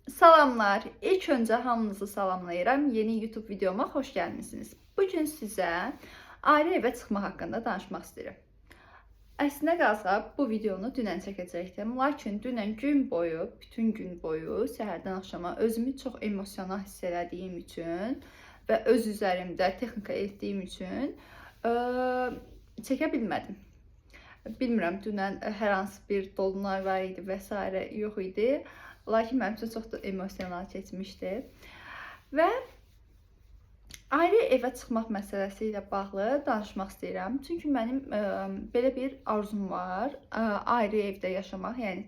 Salamlar. İlk öncə hamınızı salamlayıram. Yeni YouTube videoma xoş gəlmisiniz. Bugün sizə ayrı evə çıxmaq haqqında danışmaq istəyirəm. Əslində qalsa bu videonu dünən çəkəcəkdim. Lakin dünən gün boyu, bütün gün boyu, səhərdən axşama özümü çox emosional hiss elədiyim üçün və öz üzərimdə texnika etdiyim üçün çəkə bilmədim. Bilmirəm, dünən hər hansı bir dolunay var idi və s. yox idi. Lakin mənim üçün çox da emosional keçmişdi. Və ayrı evə çıxmaq məsələsi ilə bağlı danışmaq istəyirəm. Çünki mənim belə bir arzum var. Ayrı evdə yaşamaq, yəni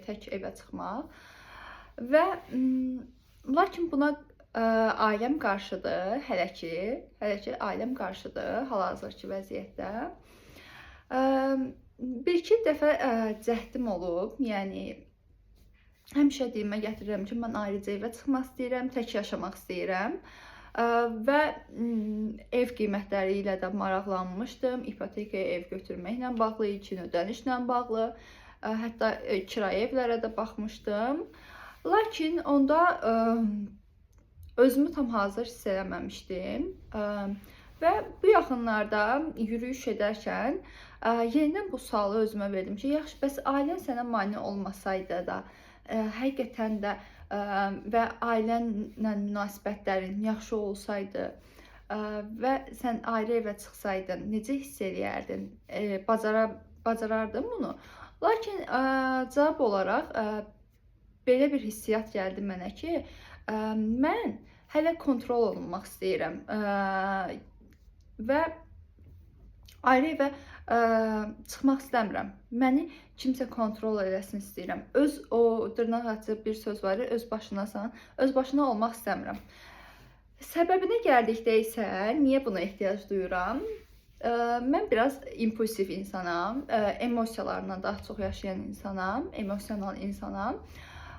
tək evə çıxmaq. Və lakin buna ailəm qarşıdır, hələ ki ailəm qarşıdır hal-hazırki vəziyyətdə. Bir-iki dəfə cəhdim olub, yəni həmişə dilimə gətirirəm ki, mən ayrıca evə çıxmaq istəyirəm, tək yaşamaq istəyirəm və ev qiymətləri ilə də maraqlanmışdım. İpotekaya ev götürməklə bağlı, ilkin ödənişlə bağlı, hətta kirayə evlərə də baxmışdım. Lakin onda özümü tam hazır hiss eləməmişdim və bu yaxınlarda yürüyüş edərkən yenidən bu sualı özümə verdim ki, yaxşı, bəs ailən sənə mane olmasaydı da, həqiqətən də və ailənlə münasibətlərin yaxşı olsaydı və sən ayrı evə çıxsaydın, necə hiss eləyərdin? Bacarardın bunu? Lakin cavab olaraq belə bir hissiyat gəldi mənə ki, mən hələ kontrol olunmaq istəyirəm və ayrı evə çıxmaq istəmirəm. Məni kimsə kontrol eləsin istəyirəm. O dırnaq açıb bir söz var, öz başınasan, öz başına olmaq istəmirəm. Səbəbinə gəldikdə isə niyə buna ehtiyac duyuram? Mən biraz impulsiv insanam, emosiyalarla daha çox yaşayan insanam, emosional insanam.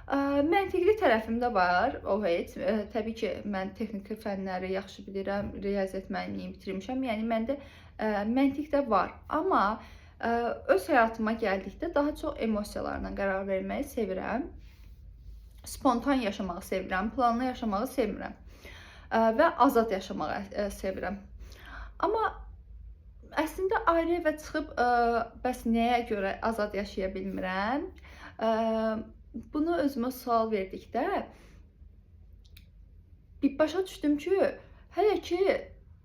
Məntiqli tərəfim də var, o heç. Təbii ki, mən texniki fənləri yaxşı bilirəm, riyaziyyat müəllimliyini bitirmişəm. Yəni məndə məntiq də var. Amma öz həyatıma gəldikdə daha çox emosiyalarla qərar verməyi sevirəm. Spontan yaşamağı sevirəm, planlı yaşamağı sevmirəm və azad yaşamağı sevirəm. Amma əslində ayrı evə çıxıb bəs nəyə görə azad yaşaya bilmirəm? Bunu özümə sual verdikdə başa düşdüm ki, hələ ki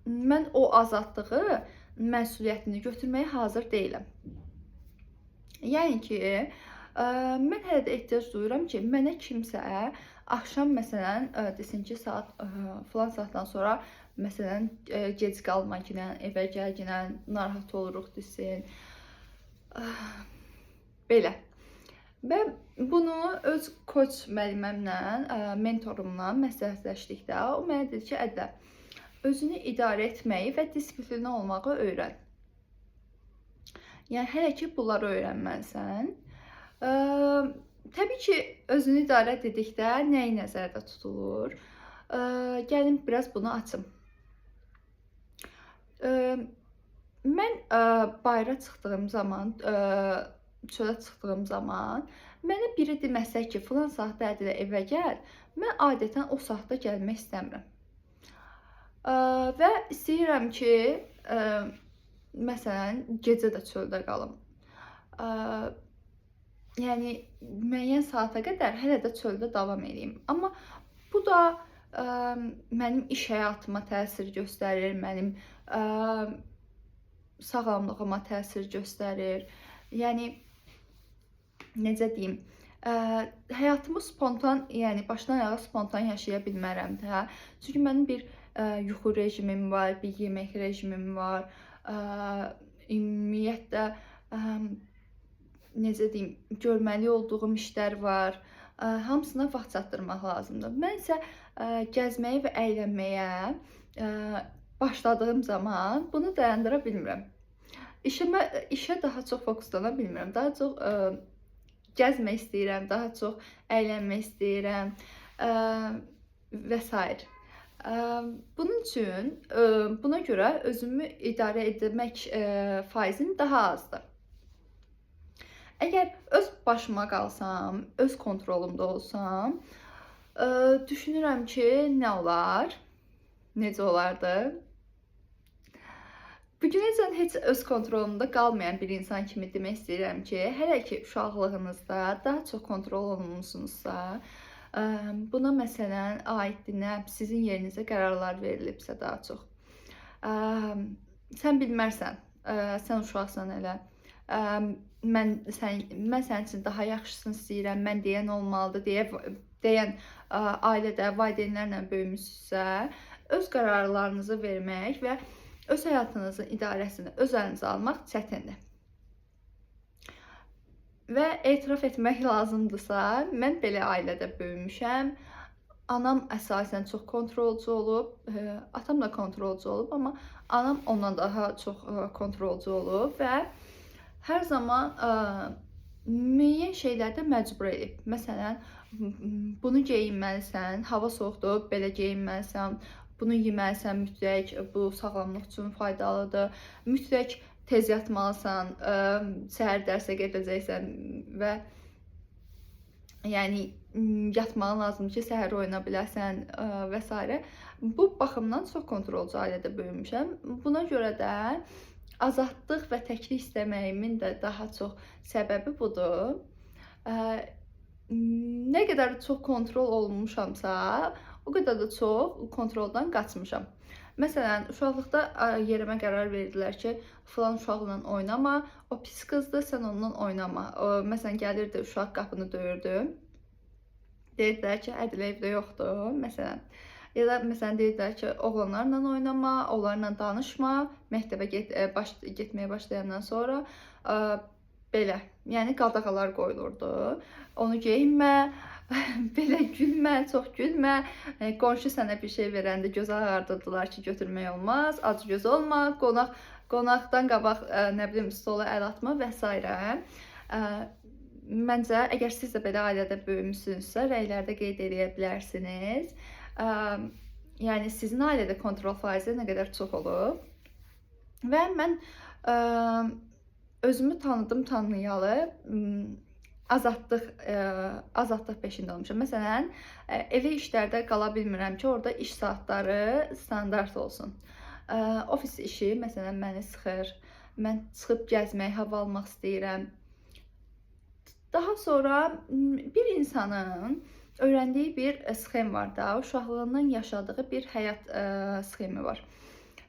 mən o azadlığı, məsuliyyətini götürməyə hazır deyiləm. Yəni ki, mən hələ də ehtiyac duyuram ki, mənə kimsə axşam məsələn desin ki, filan saatdan sonra məsələn gec qalma ginən, evə gəl ginən, narahat oluruq desin. Belə. Və bunu öz koç müəlliməmlə, mentorumla məsləhətləşdikdə o mənə dedi ki, Ədə, özünü idarə etməyi və disiplinli olmağı öyrən. Yəni, hələ ki, bunları öyrənməlisən. Təbii ki, özünü idarə dedikdə nəyi nəzərdə tutulur? Gəlin, biraz bunu açım. Mən bayıra çıxdığım zaman, çölə çıxdığım zaman mənə biri deməsə ki, filan saatda Ədilə evə gəl, mən adətən o saatda gəlmək istəmirəm. Və istəyirəm ki, məsələn, gecə də çöldə qalım. Yəni, müəyyən saata qədər hələ də çöldə davam edeyim. Amma bu da mənim iş həyatıma təsir göstərir, mənim sağlamlığıma təsir göstərir. Yəni, necə deyim, həyatımı spontan, yəni başdan ayağa spontan yaşaya bilmərəm də. Çünki mənim bir yuxu rejimim var, bir yemək rejimim var, ümumiyyətlə, necə deyim, görməli olduğum işlər var, hamısına vaxt çatdırmaq lazımdır. Mən isə gəzməyə və əylənməyə başladığım zaman bunu dayandıra bilmirəm. İşə daha çox fokuslana bilmirəm, daha çox gəzmək istəyirəm, daha çox əylənmək istəyirəm və s. Bunun üçün, buna görə özümü idarə etmək faizim daha azdır. Əgər öz başıma qalsam, öz kontrolumda olsam, Düşünürəm ki, nə olar? Necə olardı? Bugünəcən heç öz kontrolumda qalmayan bir insan kimi demək istəyirəm ki, hələ ki uşaqlığınızda daha çox kontrol olunmusunuzsa, buna məsələn aiddir nə sizin yerinizə qərarlar verilibsə daha çox. Sən bilmərsən, sən uşaqsan elə. Mən sənin üçün daha yaxşısını istəyirəm, mən deyən olmalıdır deyən ailədə valideynlərlə böyümüsünüzsə, öz qərarlarınızı vermək və öz həyatınızın idarəsini öz əlinizə almaq çətindir. Və etiraf etmək lazımdırsa, mən belə ailədə böyümüşəm. Anam əsasən çox kontrolcu olub, atam da kontrolcu olub, amma anam ondan daha çox kontrolcu olub və hər zaman müəyyən şeylərdə məcbur edib. Məsələn, bunu geyinməlisən, hava soyuqdur, belə geyinməlisən, bunu yeməlisən mütləq, bu sağlamlıq üçün faydalıdır. Mütləq tez yatmalısan, səhər dərsə gedəcəksən və yəni yatmağın lazımdır ki, səhər oyna biləsən və s. Bu baxımdan çox kontrolcu ailədə böyümüşəm. Buna görə də azadlıq və təklik istəməyimin də daha çox səbəbi budur. Nə qədər çox kontrol olunmuşamsa, o qədər də çox kontroldan qaçmışam. Məsələn, uşaqlıqda yerimə qərar verdilər ki, filan uşaqla oynama, o pis qızdır, sən onunla oynama. Məsələn, gəlirdi, uşaq qapını döyürdü. Deyirdilər ki, Ədil evdə yoxdur, məsələn. Ya da məsələn, deyirdilər ki, oğlanlarla oynama, onlarla danışma, məktəbə getməyə başlayandan sonra belə, yəni qadağalar qoyulurdu. Onu geyinmə, belə gülmə, çox gülmə. Qonşu sənə bir şey verəndə göz ağardırdılar ki, götürmək olmaz, acgöz olma, qonaqdan qabaq nə bilim stola əl atma və s. Məncə, əgər siz də belə ailədə böyümüsünüzsə, rəylərdə qeyd edə bilərsiniz. Yəni sizin ailədə kontrol faizi nə qədər çox olub. Və mən özümü tanıyalı azadlıq peşində olmuşam. Məsələn, evə işlərdə qala bilmirəm ki, orada iş saatları standart olsun. Ofis işi məsələn məni sıxır. Mən çıxıb gəzmək, hava almaq istəyirəm. Daha sonra bir insanın öyrəndiyi bir sxem var da, uşaqlığından yaşadığı bir həyat sxemi var.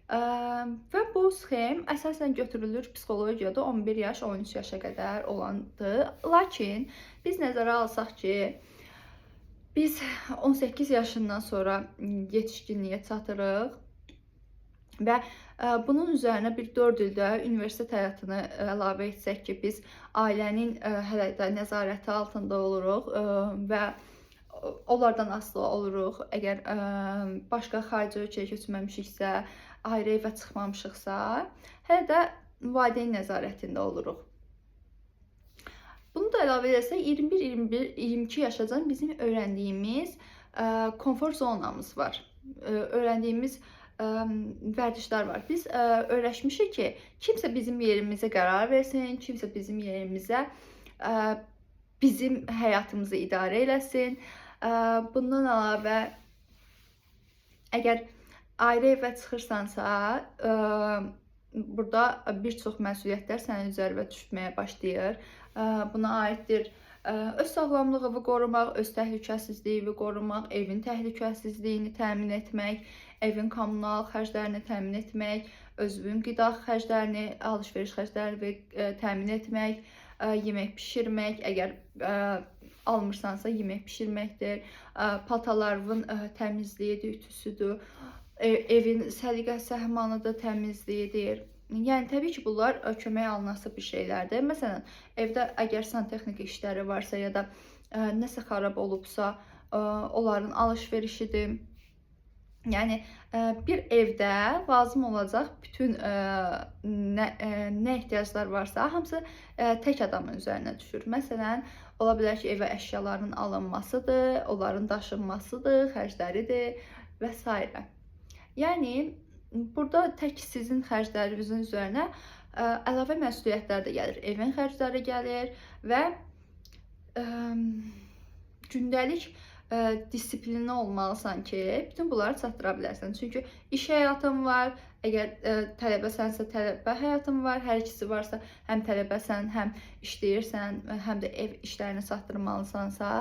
Və bu sxem əsasən götürülür psixologiyada 11 yaş, 13 yaşa qədər olandır. Lakin biz nəzərə alsaq ki, biz 18 yaşından sonra yetişkinliyə çatırıq və bunun üzərinə bir 4 ildə universitet həyatını əlavə etsək ki, biz ailənin hələ də nəzarəti altında oluruq və onlardan asılı oluruq. Əgər başqa xarici ölkəyə köçməmişiksə, ayrı evə çıxmamışıqsa, hələ də valideyn nəzarətində oluruq. Bunu da əlavə etsək, 21-22 yaşacan bizim öyrəndiyimiz konfor zonamız var. Öyrəndiyimiz vərdişlər var. Biz öyrəşmişik ki, kimsə bizim yerimizə qərar versin, kimsə bizim yerimizə bizim həyatımızı idarə eləsin. Bundan əlavə, əgər ayrı evə çıxırsansa, burada bir çox məsuliyyətlər sənin üzərinə düşməyə başlayır. Buna aiddir öz sağlamlığını qorumaq, öz təhlükəsizliyini qorumaq, evin təhlükəsizliyini təmin etmək, evin kommunal xərclərini təmin etmək, özünün qida xərclərini, alış-veriş xərclərini təmin etmək, yemək bişirmək, əgər almırsansa yemək bişirməkdir, paltarların təmizliyidir, ütüsüdür, evin səliqə-səhmanıdır, təmizliyidir. Yəni, təbii ki, bunlar kömək alınası bir şeylərdir. Məsələn, evdə əgər santexnika işləri varsa ya da nəsə xarab olubsa, onların alış-verişidir. Yəni, bir evdə lazım olacaq bütün nə ehtiyaclar varsa, hamısı tək adamın üzərinə düşür. Məsələn, ola bilər ki, evə əşyaların alınmasıdır, onların daşınmasıdır, xərcləridir və s. Yəni, burada tək sizin xərclərinizin üzərinə əlavə məsuliyyətlər də gəlir. Evin xərcləri gəlir və gündəlik disiplinli olmalısan ki, bütün bunları çatdıra bilərsən. Çünki iş həyatın var, əgər tələbəsənsə tələbə həyatın var, hər ikisi varsa, həm tələbəsən, həm işləyirsən, həm də ev işlərini çatdırmalısansa,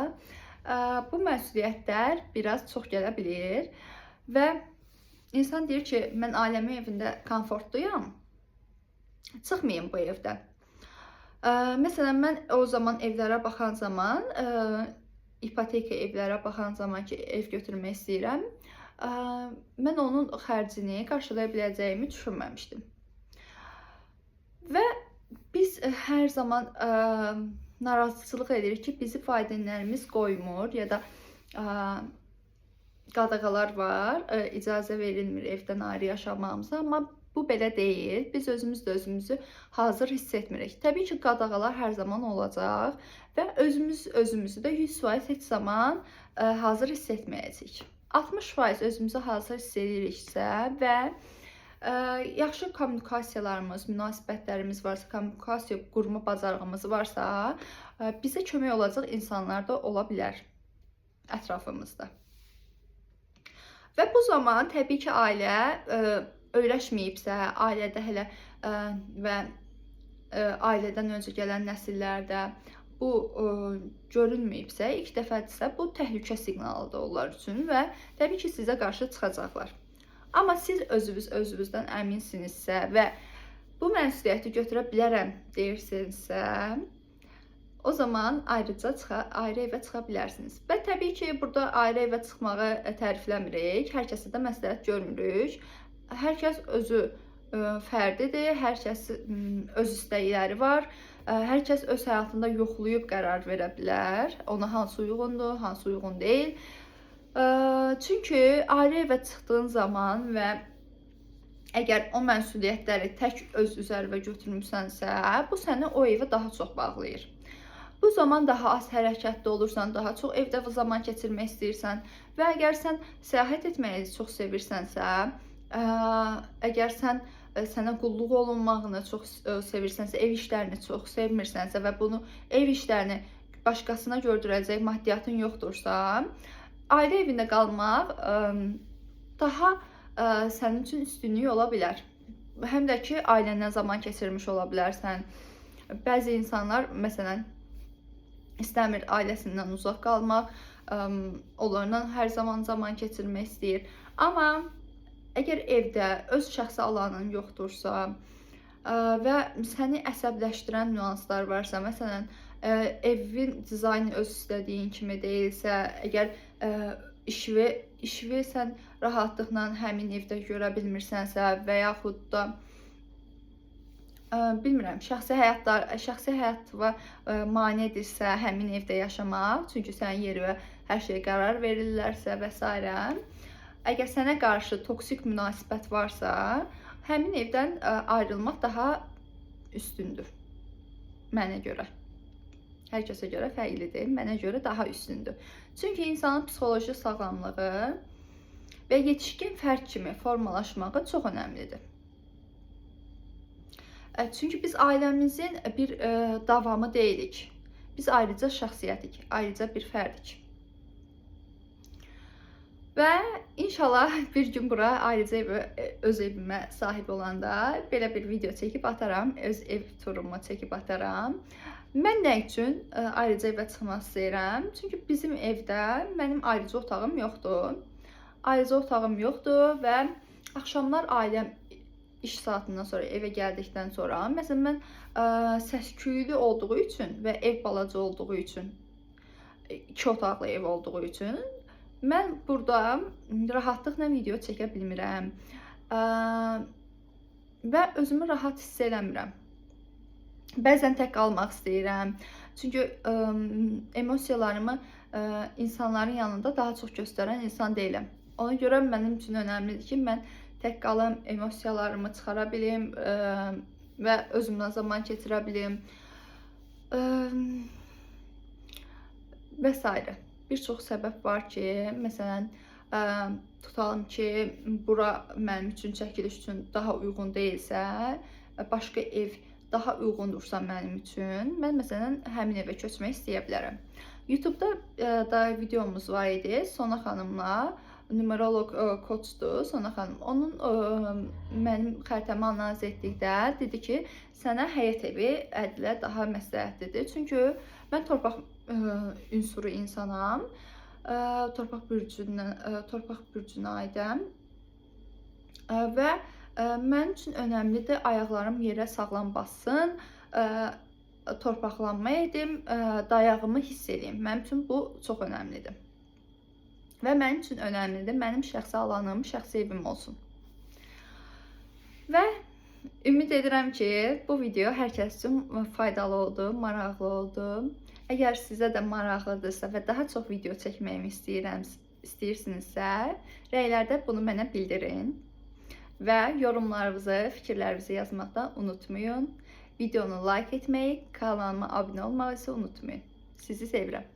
bu məsuliyyətlər biraz çox gələ bilir və insan deyir ki, mən ailəmin evində komfortluyam, çıxmayım bu evdən. Məsələn, mən o zaman evlərə baxan zaman, ipoteka evlərə baxan zaman ki, ev götürmək istəyirəm, mən onun xərcini qarşılaya biləcəyimi düşünməmişdim. Və biz hər zaman narazıçılıq edirik ki, bizi valideynlərimiz qoymur ya da qadağalar var, icazə verilmir evdən ayrı yaşamağımıza, amma bu belə deyil. Biz özümüz də özümüzü hazır hiss etmirik. Təbii ki, qadağalar hər zaman olacaq və özümüzü də 100% heç zaman hazır hiss etməyəcəyik. 60% özümüzü hazır hiss ediriksə və yaxşı kommunikasiyalarımız, münasibətlərimiz varsa, kommunikasiya qurma bacarığımız varsa, bizə kömək olacaq insanlar da ola bilər ətrafımızda. Və bu zaman təbii ki, ailə öyrəşməyibsə, ailədə hələ və ailədən öncə gələn nəsillərdə bu görülməyibsə, ilk dəfədirsə, bu təhlükə siqnalıdır onlar üçün və təbii ki, sizə qarşı çıxacaqlar. Amma siz özünüzdən əminsinizsə və bu məsuliyyəti götürə bilərəm deyirsinizsə, o zaman ayrı evə çıxa bilərsiniz. Və təbii ki, burada ayrı evə çıxmağı tərifləmirik, hər kəsə də məsləhət görmürük. Hər kəs özü fərdidir, hər kəsin öz istəkləri var, hər kəs öz həyatında yoxlayıb qərar verə bilər, ona hansı uyğundur, hansı uyğun deyil. Çünki ayrı evə çıxdığın zaman və əgər o məsuliyyətləri tək öz üzərinə götürmüsənsə, bu səni o evə daha çox bağlayır. Bu zaman daha az hərəkətli olursan, daha çox evdə zaman keçirmək istəyirsən və əgər sən səyahət etməyi çox sevirsənsə, əgər sənə qulluq olunmağını çox sevirsənsə, ev işlərini çox sevmirsənsə və bunu ev işlərini başqasına gördürəcək maddiyyatın yoxdursa, ailə evində qalmaq daha sənin üçün üstünlük ola bilər. Həm də ki, ailəndən zaman keçirmiş ola bilərsən. Bəzi insanlar, məsələn, istəmir ailəsindən uzaq qalmaq, onlarla hər zaman keçirmək istəyir. Amma əgər evdə öz şəxsi alanın yoxdursa və səni əsəbləşdirən nüanslar varsa, məsələn, evin dizaynı öz istədiyin kimi deyilsə, əgər işvi sən rahatlıqla həmin evdə görə bilmirsənsə və yaxud da bilmirəm, şəxsi həyatıma mane edirsə həmin evdə yaşamaq, çünki sənin yerinə hər şey qərar verirlərsə və s. Əgər sənə qarşı toksik münasibət varsa, həmin evdən ayrılmaq daha üstündür mənə görə. Hər kəsə görə fərqlidir, mənə görə daha üstündür. Çünki insanın psixoloji sağlamlığı və yetişkin fərd kimi formalaşmağı çox önəmlidir. Çünki biz ailəmizin bir davamı deyilik. Biz ayrıca şəxsiyyətik, ayrıca bir fərdik. Və inşallah bir gün bura ayrıca öz evimə sahib olanda belə bir video çəkib ataram, öz ev turumu çəkib ataram. Mən nə üçün ayrıca evə çıxmaq istəyirəm? Çünki bizim evdə mənim ayrıca otağım yoxdur. Ayrıca otağım yoxdur və axşamlar ailəm iş saatından sonra evə gəldikdən sonra, məsələn, mən səs-küylü olduğu üçün və ev balaca olduğu üçün, 2 otaqlı ev olduğu üçün, mən burada rahatlıqla video çəkə bilmirəm və özümü rahat hiss eləmirəm. Bəzən tək qalmaq istəyirəm, çünki emosiyalarımı insanların yanında daha çox göstərən insan deyiləm. Ona görə mənim üçün önəmlidir ki, mən tək qalım, emosiyalarımı çıxara bilim və özümlə zaman keçirə bilim və s. Bir çox səbəb var ki, məsələn, tutalım ki, bura mənim üçün çəkiliş üçün daha uyğun deyilsə, başqa ev daha uyğundursa mənim üçün, mən məsələn həmin evə köçmək istəyə bilərəm. YouTube-da da videomuz var idi. Sona xanımla, numeroloq koçdur Sona xanım. Onun mənim xəritəmi analiz etdikdə dedi ki, sənə həyət evi ədilə daha məsləhətlidir. Çünki mən torpaq ünsuru insanam. Torpaq bürcünə aidəm. Və mənim üçün önəmlidir ayaqlarım yerə sağlam bassın, torpaqlanma edim, dayağımı hiss edeyim. Mənim üçün bu çox önəmlidir. Və mənim üçün önəmlidir mənim şəxsi alanım, şəxsi evim olsun. Və ümid edirəm ki, bu video hər kəs üçün faydalı oldu, maraqlı oldu. Əgər sizə də maraqlıdırsa və daha çox video çəkməyimi istəyirsinizsə, rəylərdə bunu mənə bildirin. Və yorumlarınızı, fikirlərinizi yazmaqda unutmayın. Videonu like etməyi, kanalıma abunə olmağı isə unutmayın. Sizi sevirəm.